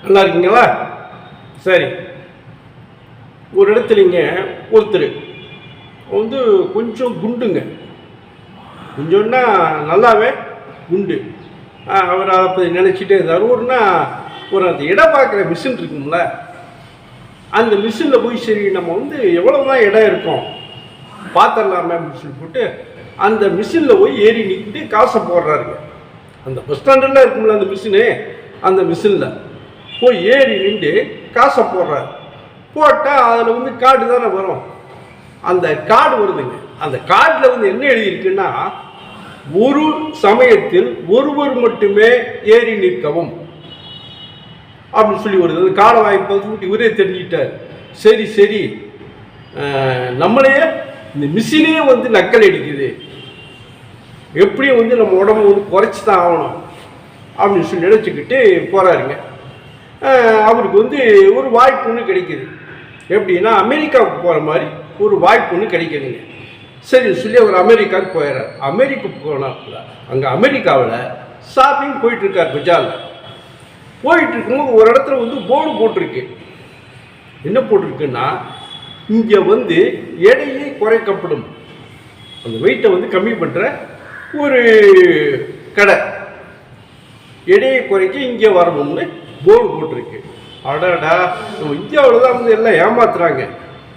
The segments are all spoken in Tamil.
நல்லா இருக்கீங்களா? சரி. ஒரு இடத்துலிங்க ஒருத்தர் வந்து கொஞ்சம் குண்டுங்க, கொஞ்சம்னா நல்லாவே குண்டு. அவர் அதை நினச்சிட்டே இருந்தார். ஒரு அந்த இடம் பார்க்குற மிஷின் இருக்குங்கள, அந்த மிஷினில் போய் சரி நம்ம வந்து எவ்வளோ தான் இடம் இருக்கும் பார்த்துடலாமே அப்படின்னு சொல்லி போட்டு அந்த மிஷினில் போய் ஏறி நிற்கிட்டு காசை போடுறாருங்க. அந்த பஸ் ஸ்டாண்டில் இருக்கும்ல அந்த மிஷினு, அந்த மிஷினில் போய் ஏறி நின்று காசை போடுறாரு. போட்டால் அதில் வந்து கார்டு தானே வரும். அந்த கார்டு வருதுங்க. அந்த கார்டில் வந்து என்ன எழுதியிருக்குன்னா, ஒரு சமயத்தில் ஒருவர் மட்டுமே ஏறி நிற்கவும் அப்படின்னு சொல்லி வருது. அந்த கார்டை வாங்கி இவரே தெரிஞ்சுக்கிட்டார். சரி சரி, நம்மளையே இந்த மிஷினே வந்து நக்கல் அடிக்குது, எப்படியும் வந்து நம்ம உடம்பு வந்து குறைச்சி தான் ஆகணும் அப்படின்னு சொல்லி நினச்சிக்கிட்டு போகிறாருங்க. அவருக்கு வந்து ஒரு வாய்ப்பு ஒன்று கிடைக்கிது. எப்படின்னா அமெரிக்காவுக்கு போகிற மாதிரி ஒரு வாய்ப்பு ஒன்று கிடைக்கிதுங்க. சரி சொல்லி அவர் அமெரிக்காவுக்கு போயிடுறார். அமெரிக்கா போனாப்புல அங்கே அமெரிக்காவில் ஷாப்பிங் போயிட்டுருக்கார். பஜாரில் போயிட்டுருக்கும்போது ஒரு இடத்துல வந்து போர்டு போட்டிருக்கு. என்ன போட்டிருக்குன்னா, இங்கே வந்து எடையை குறைக்கப்படும், அந்த வெயிட்டை வந்து கம்மி பண்ணுற ஒரு கடை, எடையை குறைக்க இங்கே வரணும்னு போர்டு போட்டிருக்கு. அடடா, நம்ம இந்தியாவில் தான் வந்து எல்லாம் ஏமாத்துறாங்க,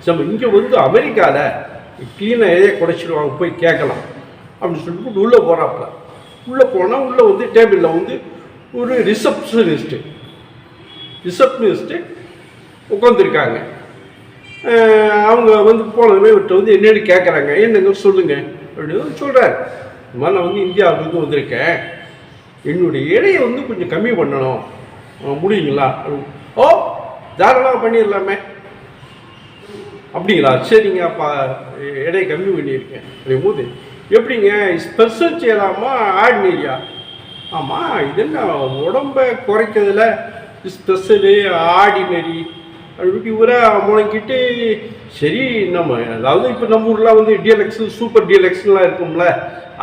நம்ம இங்கே வந்து அமெரிக்காவில் க்ளீனாக எதையை குறைச்சிடுவாங்க, போய் கேட்கலாம் அப்படின்னு சொல்லிட்டு உள்ளே போகிறாப்புல. உள்ளே போனால் உள்ளே வந்து டேபிளில் வந்து ஒரு ரிசப்ஷனிஸ்ட்டு உட்காந்துருக்காங்க. அவங்க வந்து போனதுமே விட்டு வந்து என்னென்னு கேட்குறாங்க. என்னங்க சொல்லுங்கள் அப்படின்னு சொல்கிறார். இந்த மாதிரி நான் வந்து இந்தியாவிலேருந்து வந்திருக்கேன், என்னுடைய எடையை வந்து கொஞ்சம் கம்மி பண்ணணும், முடியுங்களா? ஓ, தாராளமாக பண்ணிடலாமே. அப்படிங்களா? சரிங்க, அப்போ எடையை கம்மி பண்ணியிருக்கேன் அப்படிங்கும்போது, எப்படிங்க ஸ்பெஷல் செய்யலாமா ஆர்டினரியா? ஆமாம், இது என்ன உடம்பை குறைக்கிறதுல ஸ்பெஷலு ஆர்டினரி அப்படி இவரை முழங்கிட்டு, சரி நம்ம அதாவது இப்போ நம்ம ஊரில் வந்து டிஎல்எக்ஸு சூப்பர் டிஎல்எக்ஸ்லாம் இருக்கும்ல,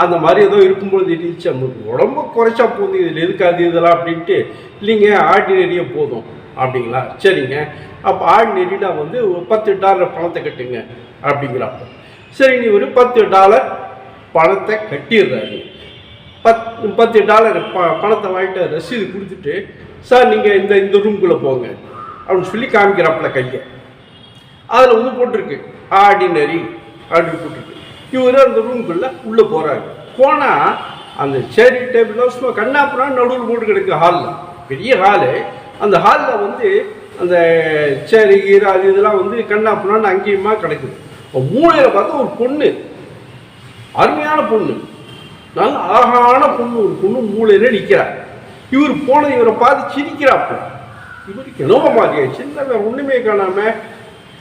அந்த மாதிரி ஏதோ இருக்கும்பொழுது இருந்துச்சு, நம்மளுக்கு உடம்பு குறைச்சா போகுது, இதில் எதுக்காது இதெல்லாம் அப்படின்ட்டு, இல்லைங்க ஆர்டினரியே போதும். அப்படிங்களா? சரிங்க, அப்போ ஆர்டினரினா வந்து $10 பணத்தை கட்டுங்க அப்படிங்கிறப்ப, சரி நீ ஒரு $10 பணத்தை கட்டிடுறாரு. $10 பணத்தை வாங்கிட்டு ரசீது கொடுத்துட்டு, சார் நீங்கள் இந்த ரூம்குள்ளே போங்க அப்படின்னு சொல்லி காமிக்கிறாப்புல கையை. அதில் வந்து போட்டிருக்கு ஆர்டினரி அப்படின்னு போட்டிருக்கு. இவர் அந்த ரூம்குள்ளே உள்ளே போகிறாரு. போனால் அந்த சேரி டேபிள் சும்மா கண்ணாப்புறம் நடுவில் போட்டு கிடக்கு. ஹாலில், பெரிய ஹாலு. அந்த ஹாலில் வந்து அந்த சேரி கீரை அது இதெல்லாம் வந்து கண்ணாப்புறான்னு அங்கேயுமா கிடக்குது. மூளையில் பார்த்தா ஒரு பொண்ணு, அருமையான பொண்ணு, நல்ல அழகான பொண்ணு, ஒரு பொண்ணு மூளையில் நிற்கிறார். இவர் போனது இவரை பார்த்து சிரிக்கிறாப்ப. இவருக்கு என்னவோ மாதிரியாச்சு, இல்லை வேறு ஒன்றுமே காணாமல்.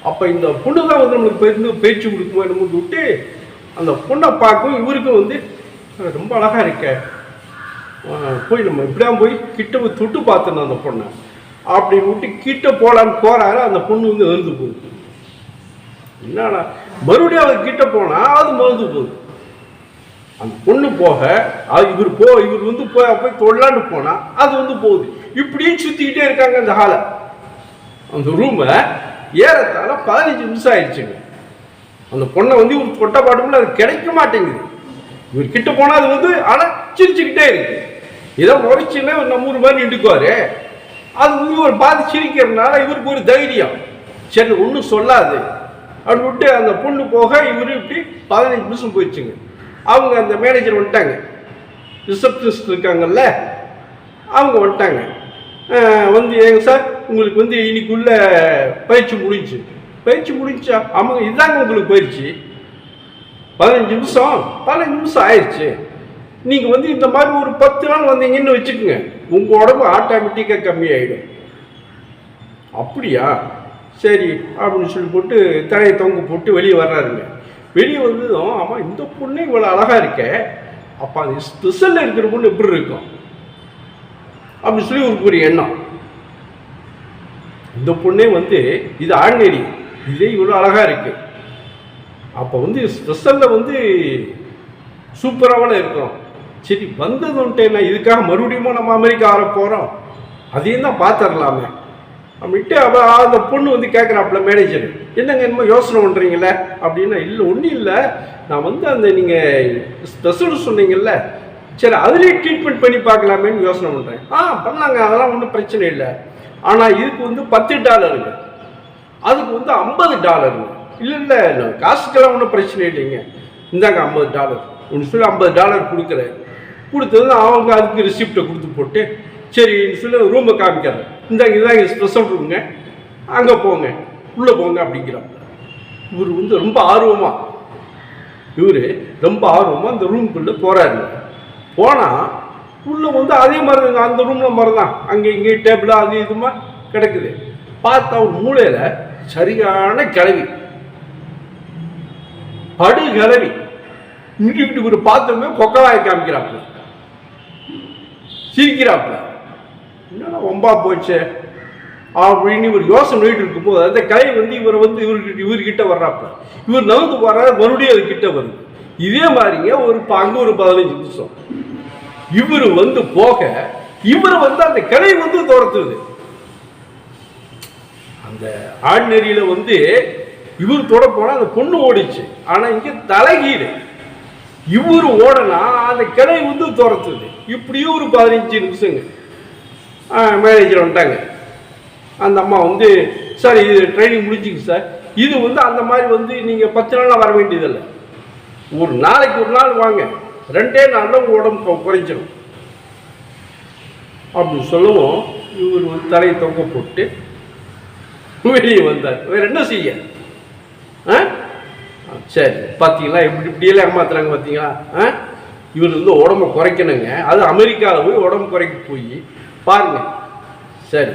அப்போ இந்த பொண்ணு தான் வந்து நம்மளுக்கு பேச்சு கொடுக்குமோ என்னமோ விட்டு அந்த பொண்ணை பார்க்கும். இவருக்கும் வந்து ரொம்ப அழகாக இருக்க, போய் நம்ம இப்படியா போய் கிட்ட தொட்டு பார்த்துணும் அந்த பொண்ணை அப்படின்னு விட்டு கிட்ட போகலான்னு போகிறாரு. அந்த பொண்ணு வந்து எழுந்து போகுது. என்னடா, மறுபடியும் அவர் கிட்ட போனால் அது மறந்து போகுது. அந்த பொண்ணு போக இவர் வந்து போய் தொழலான்னு போனால் அது வந்து போகுது. இப்படியே சுற்றிக்கிட்டே இருக்காங்க அந்த ஹாலை. அந்த ரூமை ஏறத்தால 15 நிமிஷம் ஆயிடுச்சுங்க. அந்த பொண்ணை வந்து இவர் தொட்ட பாட்டுமில்ல, அது கிடைக்க மாட்டேங்குது. இவர் கிட்ட போனால் அது வந்து ஆனால் சிரிச்சுக்கிட்டே இருக்கு. ஏதோ உரைச்சின்னா நம்ம ஊர் மாதிரி நின்றுக்குவாரு. அது வந்து இவர் பார்த்து சிரிக்கிறதுனால இவருக்கு ஒரு தைரியம், சரி ஒன்றும் சொல்லாது அப்படின்னு விட்டு அந்த பொண்ணு போக இவர் இப்படி 15 நிமிஷம் போயிடுச்சுங்க. அவங்க அந்த மேனேஜர் வந்துட்டாங்க, ரிசப்ஷனிஸ்ட் இருக்காங்கல்ல, அவங்க வந்துட்டாங்க. வந்து ஏங்க சார், உங்களுக்கு வந்து இன்னைக்குள்ள பயிற்சி முடிஞ்சா? ஆமாங்க, இதாங்க உங்களுக்கு பயிற்சி. 15 நிமிஷம் ஆயிடுச்சு. நீங்கள் வந்து இந்த மாதிரி ஒரு 10 நாள் வந்தீங்கன்னு வச்சுக்கோங்க, உங்கள் உடம்பு ஆட்டோமேட்டிக்காக கம்மியாயிடும். அப்படியா, சரி அப்படின்னு சொல்லி போட்டு தலையை தொங்க போட்டு வெளியே வர்றாருங்க. வெளியே வந்ததும், ஆமாம் இந்த பொண்ணு இவ்வளோ அழகாக இருக்க, அப்போ அது ஸ்பெஷலில் இருக்கிற பொண்ணு எப்படி இருக்கும் அப்படின்னு சொல்லி ஒரு எண்ணம். இந்த பொண்ணே வந்து இது ஆர்டினரி, இதே இவ்வளோ அழகாக இருக்கு, அப்போ வந்து ஸ்பெஷலில் வந்து சூப்பராக இருக்கும். சரி வந்ததுன்ட்டு என்ன, இதுக்காக மறுபடியும் நம்ம அமெரிக்கா வர போகிறோம், அதையும் தான் பார்த்துடலாமே அப்படின்ட்டு அந்த பொண்ணு வந்து கேட்குறாப்புல மேனேஜர், என்னங்க என்னமோ யோசனை பண்ணுறீங்களே அப்படின்னா, இல்லை ஒன்றும் இல்லை, நான் வந்து அந்த நீங்கள் ஸ்பெஷல் சொன்னீங்கல்ல, சரி அதுலேயே ட்ரீட்மெண்ட் பண்ணி பார்க்கலாமேன்னு யோசனை பண்ணுறேன். பண்ணலாங்க, அதெல்லாம் ஒன்றும் பிரச்சனை இல்லை. ஆனால் இதுக்கு வந்து $10, அதுக்கு வந்து $50. இல்லை காசுக்கெல்லாம் ஒன்றும் பிரச்சனை இல்லைங்க, இந்தாங்க $50 ஒன்று சொல்லி $50 கொடுக்குறேன். கொடுத்தது அவங்க அதுக்கு ரிசிப்டை கொடுத்து போட்டு, சரின்னு சொல்லி ரூமை காமிக்கிறார். இதாங்க ஸ்பெஷல் ரூமுங்க, அங்கே போங்க, உள்ளே போங்க அப்படிங்கிறாங்க. இவர் வந்து ரொம்ப ஆர்வமாக அந்த ரூமுக்குள்ளே போகிறாரு. போனால் உள்ளே வந்து அதே மாதிரி அந்த ரூமில் மாதிரி தான், அங்கே இங்கே டேபிள் அது இதுமா கிடக்குது. பார்த்தா ஒரு மூலையில் சரியான கிளவி, படுகிளவி இங்கிட்டு இவர் பார்த்தோமே கொக்கவாயை காமிக்கிறாப்புல, சிரிக்கிறாப்புல. என்னன்னா ரொம்ப போச்சு அப்படின்னு இவர் யோசனை பண்ணிட்டு இருக்கும்போது அந்த கிளவி வந்து இவர்கிட்ட வர்றாப்புல. இவர் நகர்ந்து வர்றாரு, மறுபடியும் அது கிட்ட வருது. இதே மாதிரிங்க அங்கே ஒரு 15 நிமிஷம் இவர் வந்து போக, இவர் வந்து அந்த கிளை வந்து துரத்துது. அந்த ஆர்டினரியில வந்து இவர் தொட போனா அந்த பொண்ணு ஓடிச்சு. ஆனா இங்க தலைகீடு, இவர் ஓடனா அந்த கிளை வந்து துரத்துது. இப்படியும் ஒரு 15 நிமிஷங்க. மேனேஜர் வந்துட்டாங்க. அந்த அம்மா வந்து, சார் இது ட்ரைனிங் முடிஞ்சுங்க சார், இது வந்து அந்த மாதிரி வந்து நீங்கள் 10 நாளாக வர வேண்டியதில்லை, ஒரு நாளைக்கு ஒரு நாள் வாங்க, 2 நாளில் உங்கள் உடம்பு குறைஞ்சிடும் அப்படின்னு சொல்லவும் இவர் வந்து தலையை தொங்க போட்டு வெளியே வந்தார். வேற என்ன செய்ய? சரி பார்த்தீங்களா, இப்படியெல்லாம் ஏமாத்துறாங்க பார்த்தீங்களா. இவர் வந்து உடம்பை குறைக்கணுங்க, அது அமெரிக்காவில் போய் உடம்பு குறைக்க போய் பாருங்க. சரி